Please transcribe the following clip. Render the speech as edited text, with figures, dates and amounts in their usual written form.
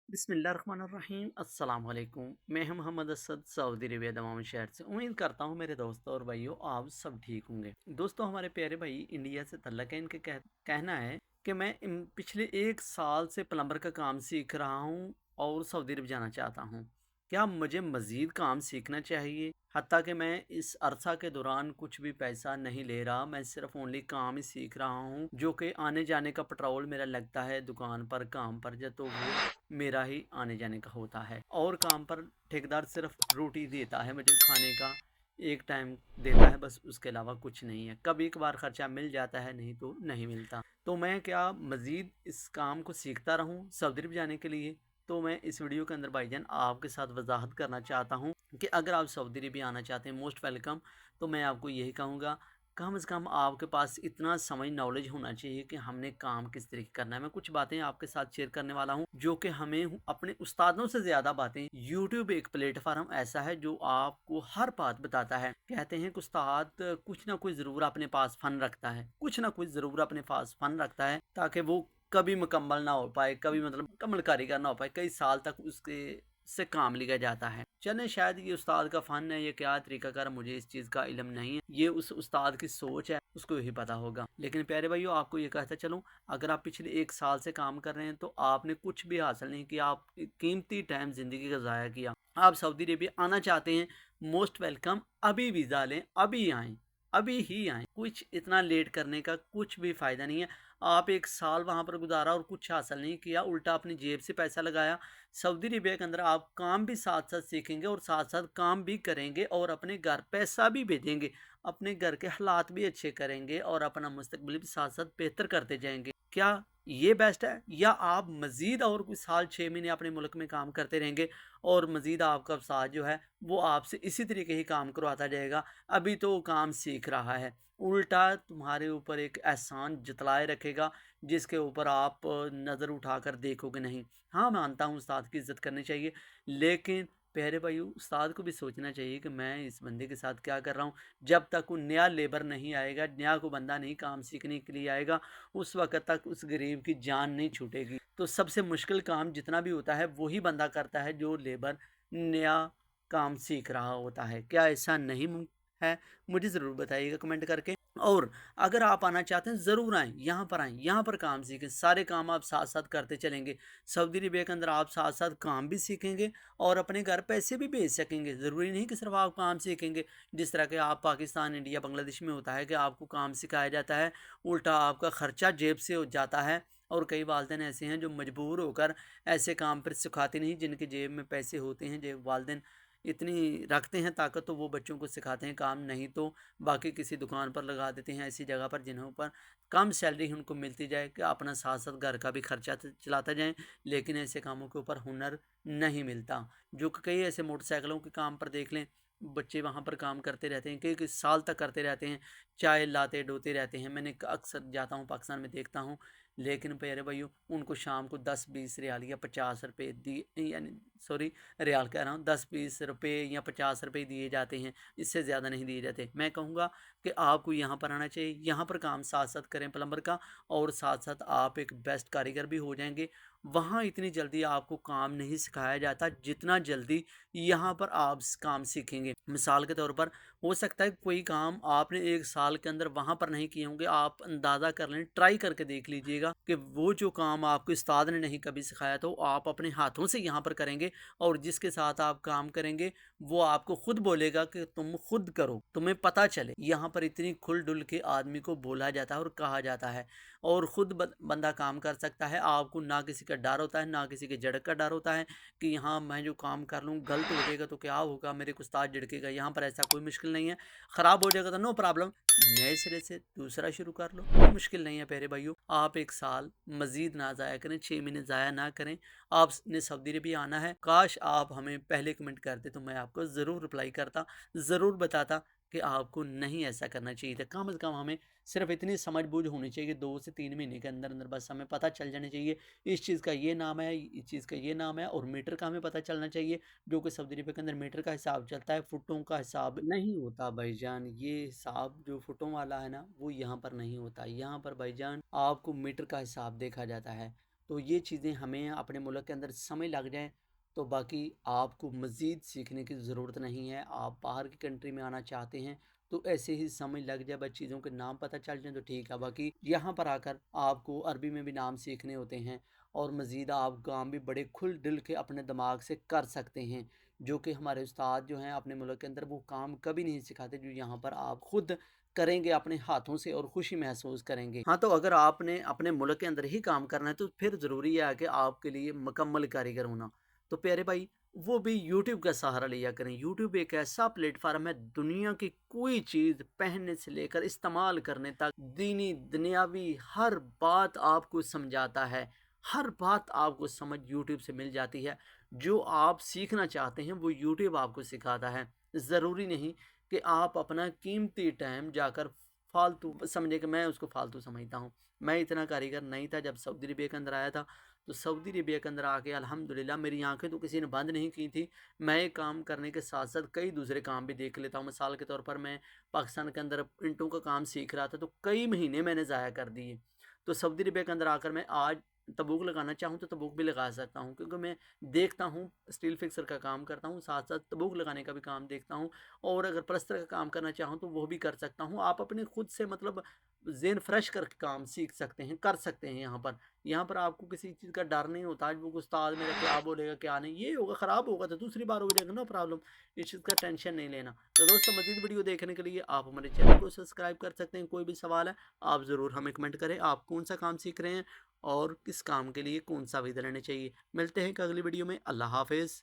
बिस्मिल्लाहिर्रहमानिर्रहीम अस्सलाम वालेकुम। मैं हूं Mohammad Asad Saudi Arabia Dammam शहर से। उम्मीद करता हूं मेरे दोस्तों और भाइयों आप सब ठीक होंगे। दोस्तों हमारे प्यारे भाई इंडिया से तल्लक है, इनके कहना है कि मैं पिछले 1 साल से प्लम्बर का काम सीख रहा हूं और सऊदी अरब जाना चाहता हूं। क्या मुझे मज़ीद काम सीखना चाहिए? हत्ता कि मैं इस अरसा के दौरान कुछ भी पैसा नहीं ले रहा, मैं सिर्फ ओनली काम ही सीख रहा हूँ, जो कि आने जाने का पेट्रोल मेरा लगता है दुकान पर काम पर, जब तो वो मेरा ही आने जाने का होता है। और काम पर ठेकेदार सिर्फ रोटी देता है मुझे खाने का, एक टाइम देता है बस, उसके अलावा कुछ नहीं है। कभी कभार खर्चा मिल जाता है, नहीं तो नहीं मिलता। तो मैं क्या मज़ीद इस काम को सीखता रहूं सऊदी अरब जाने के लिए? तो मैं इस वीडियो के अंदर भाईजान आपके साथ वजाहत करना चाहता हूं कि अगर आप सऊदी अरब आना चाहते हैं, मोस्ट वेलकम। तो मैं आपको यही कहूँगा, कम से कम आपके पास इतना समझ नॉलेज होना चाहिए कि हमने काम किस तरीके करना है। मैं कुछ बातें आपके साथ शेयर करने वाला हूं जो कि हमें अपने उस्तादों से ज़्यादा बातें, यूट्यूब एक प्लेटफार्म ऐसा है जो आपको हर बात बताता है। कहते हैं कि उस्ताद कुछ ना कुछ ज़रूर अपने पास फ़न रखता है, कुछ ना कुछ ज़रूर अपने पास फ़न रखता है, ताकि वो कभी मुकम्मल ना हो पाए, कभी मतलब मुकम्मल कारीगर ना हो पाए, कई साल तक उसके से काम लिया जाता है। चलें, शायद ये उस्ताद का फ़न है, ये क्या तरीकाकार, मुझे इस चीज़ का इल्म नहीं है, ये उस उस्ताद की सोच है, उसको यही पता होगा। लेकिन प्यारे भाइयों, आपको ये कहता चलूँ, अगर आप पिछले 1 साल से काम कर रहे हैं तो आपने कुछ भी हासिल नहीं किया, आप कीमती टाइम ज़िंदगी का ज़ाया किया। आप सऊदी अरेबिया आना चाहते हैं, मोस्ट वेलकम। अभी वीज़ा लें, अभी आएँ, अभी ही आएँ। कुछ इतना लेट करने का कुछ भी फ़ायदा नहीं है। आप 1 साल वहाँ पर गुजारा और कुछ हासिल नहीं किया, उल्टा अपनी जेब से पैसा लगाया। सऊदी अरेबिया के अंदर आप काम भी साथ साथ सीखेंगे और साथ साथ काम भी करेंगे और अपने घर पैसा भी भेजेंगे, अपने घर के हालात भी अच्छे करेंगे और अपना मुस्तकबिल भी साथ साथ बेहतर करते जाएंगे। क्या ये बेस्ट है, या आप मज़ीद और कुछ साल 6 महीने अपने मुल्क में काम करते रहेंगे और मज़ीद आपका साथ जो है वो आपसे इसी तरीके ही काम करवाता जाएगा? अभी तो वो काम सीख रहा है, उल्टा तुम्हारे ऊपर एक एहसान जतलाए रखेगा जिसके ऊपर आप नज़र उठाकर देखोगे नहीं। हाँ, मानता हूँ उस्ताद की इज़्ज़त करनी चाहिए, लेकिन प्यारे भाई उस्ताद को भी सोचना चाहिए कि मैं इस बंदे के साथ क्या कर रहा हूँ। जब तक वो नया लेबर नहीं आएगा, नया को बंदा नहीं काम सीखने के लिए आएगा, उस वक़्त तक उस गरीब की जान नहीं छूटेगी। तो सबसे मुश्किल काम जितना भी होता है, वही बंदा करता है जो लेबर नया काम सीख रहा होता है। क्या ऐसा नहीं है? मुझे ज़रूर बताइएगा कमेंट करके। और अगर आप आना चाहते हैं, ज़रूर आएँ, यहाँ पर आएँ, यहाँ पर काम सीखें। सारे काम आप साथ-साथ करते चलेंगे। सऊदी अरेबिया के अंदर आप साथ-साथ काम भी सीखेंगे और अपने घर पैसे भी भेज सकेंगे। ज़रूरी नहीं कि सिर्फ़ आप काम सीखेंगे। जिस तरह के आप पाकिस्तान, इंडिया, बांग्लादेश में होता है कि आपको काम सिखाया जाता है, उल्टा आपका खर्चा जेब से हो जाता है। और कई वालिदैन ऐसे हैं जो मजबूर होकर ऐसे काम पर सिखाते नहीं, जिनकी जेब में पैसे होते हैं, जो वालिदैन इतनी रखते हैं ताकत, तो वो बच्चों को सिखाते हैं काम, नहीं तो बाकी किसी दुकान पर लगा देते हैं, ऐसी जगह पर जिन्हों पर कम सैलरी उनको मिलती जाए कि अपना साथ साथ घर का भी खर्चा चलाते जाएं। लेकिन ऐसे कामों के ऊपर हुनर नहीं मिलता। जो कि कई ऐसे मोटरसाइकिलों के काम पर देख लें, बच्चे वहाँ पर काम करते रहते हैं, कई कई साल तक करते रहते हैं, चाय लाते डोते रहते हैं। मैंने अक्सर जाता हूँ पाकिस्तान में, देखता हूँ। लेकिन प्यारे भाइयों, उनको शाम को 10-20 रियाल या 50 रुपये दिए, यानी सॉरी, रियाल कह रहा हूँ, 10-20 रुपये या 50 रुपये दिए जाते हैं, इससे ज़्यादा नहीं दिए जाते। मैं कहूँगा कि आपको यहाँ पर आना चाहिए, यहाँ पर काम साथ साथ करें प्लम्बर का, और साथ साथ आप एक बेस्ट कारीगर भी हो जाएंगे। वहाँ इतनी जल्दी आपको काम नहीं सिखाया जाता जितना जल्दी यहाँ पर आप काम सीखेंगे। मिसाल के तौर पर, हो सकता है कोई काम आपने 1 साल के अंदर वहाँ पर नहीं किए होंगे, आप अंदाज़ा कर लें, ट्राई करके देख लीजिएगा कि वो जो काम आपको उस्ताद ने नहीं कभी सिखाया, तो आप अपने हाथों से यहाँ पर करेंगे। और जिसके साथ आप काम करेंगे वो आपको खुद बोलेगा कि तुम खुद करो, तुम्हें पता चले। यहाँ पर इतनी खुल डुल के आदमी को बोला जाता है और कहा जाता है, और खुद बंदा काम कर सकता है। आपको ना किसी का डर होता है, ना किसी के झड़क का डर होता है कि यहाँ मैं जो काम कर लूँ गलत हो जाएगा तो क्या होगा, मेरे को उस्ताद झड़केगा। यहाँ पर ऐसा कोई मुश्किल नहीं है। ख़राब हो जाएगा तो नो प्रॉब्लम, नए सिरे से दूसरा शुरू कर लो, कोई मुश्किल नहीं है। प्यारे भाइयों, आप 1 साल मज़ीद ना ज़ाया करें, 6 महीने ज़ाया ना करें। आपने सऊदी अरबिया आना है, काश आप हमें पहले कमेंट करते तो मैं आपको ज़रूर रिप्लाई करता, ज़रूर बताता कि आपको नहीं ऐसा करना चाहिए था। कम से कम हमें सिर्फ इतनी समझ बूझ होनी चाहिए, 2 से 3 महीने के अंदर अंदर बस हमें पता चल जाना चाहिए इस चीज़ का ये नाम है, इस चीज़ का ये नाम है, और मीटर का हमें पता चलना चाहिए, जो कि सऊदी अरबिया के अंदर मीटर का हिसाब चलता है, फुटों का हिसाब नहीं होता भाईजान। ये हिसाब जो फुटों वाला है ना, वो यहाँ पर नहीं होता। यहाँ पर भाईजान आपको मीटर का हिसाब देखा जाता है। तो ये चीज़ें हमें अपने मुल्क के अंदर समय लग जाए तो बाकी आपको मज़ीद सीखने की ज़रूरत नहीं है। आप बाहर की कंट्री में आना चाहते हैं तो ऐसे ही समय लग जाए, बस चीज़ों के नाम पता चल जाए तो ठीक है। बाकी यहाँ पर आकर आपको अरबी में भी नाम सीखने होते हैं और मज़ीद आप काम भी बड़े खुल दिल के अपने दिमाग से कर सकते हैं, जो कि हमारे उस्ताद जो हैं अपने मुल्क के अंदर वो काम कभी नहीं सिखाते जो यहाँ पर आप खुद करेंगे अपने हाथों से और खुशी महसूस करेंगे। हाँ, तो अगर आपने अपने मुल्क के अंदर ही काम करना है तो फिर ज़रूरी है कि आपके लिए मुकम्मल कारीगर होना। तो प्यारे भाई, वो भी यूट्यूब का सहारा लिया करें। यूट्यूब एक ऐसा प्लेटफ़ॉर्म है, दुनिया की कोई चीज़ पहनने से लेकर इस्तेमाल करने तक, दीनी, दुनियावी हर बात आपको समझाता है। हर बात आपको समझ यूट्यूब से मिल जाती है। जो आप सीखना चाहते हैं वो यूट्यूब आपको सिखाता है। ज़रूरी नहीं कि आप अपना कीमती टाइम जाकर फालतू समझे, कि मैं उसको फालतू समझता हूँ। मैं इतना कारीगर नहीं था जब सऊदी अरबिया के अंदर आया था। तो सऊदी अरबिया के अंदर आके अल्हम्दुलिल्लाह मेरी आंखें तो किसी ने बंद नहीं की थी। मैं एक काम करने के साथ साथ कई दूसरे काम भी देख लेता हूँ। मिसाल के तौर पर मैं पाकिस्तान के अंदर ईंटों का काम सीख रहा था तो कई महीने मैंने ज़ाया कर दिए। तो सऊदी अरबिया के अंदर आकर मैं आज तबूक लगाना चाहूँ तो तबूक भी लगा सकता हूँ, क्योंकि मैं देखता हूँ, स्टील फिक्सर का काम करता हूँ, साथ साथ तबूक लगाने का भी काम देखता हूँ। और अगर प्लस्तर का काम करना चाहूँ तो वो भी कर सकता हूँ। आप अपने खुद से मतलब ज़हन फ्रेश करके काम सीख सकते हैं, कर सकते हैं यहाँ पर। यहाँ पर आपको किसी चीज़ का डर नहीं होता, आज वो उस्ताद मेरा क्या बोलेगा क्या नहीं, ये होगा ख़राब होगा तो दूसरी बार हो जाएगा, नो प्रॉब्लम। इस चीज़ का टेंशन नहीं लेना। तो दोस्तों, मज़ीद वीडियो देखने के लिए आप हमारे चैनल को सब्सक्राइब कर सकते हैं। कोई भी सवाल है आप ज़रूर हमें कमेंट करें, आप कौन सा काम सीख रहे हैं और किस काम के लिए कौन सा वीज़ा लेना चाहिए। मिलते हैं एक अगली वीडियो में। अल्लाह हाफ़िज़।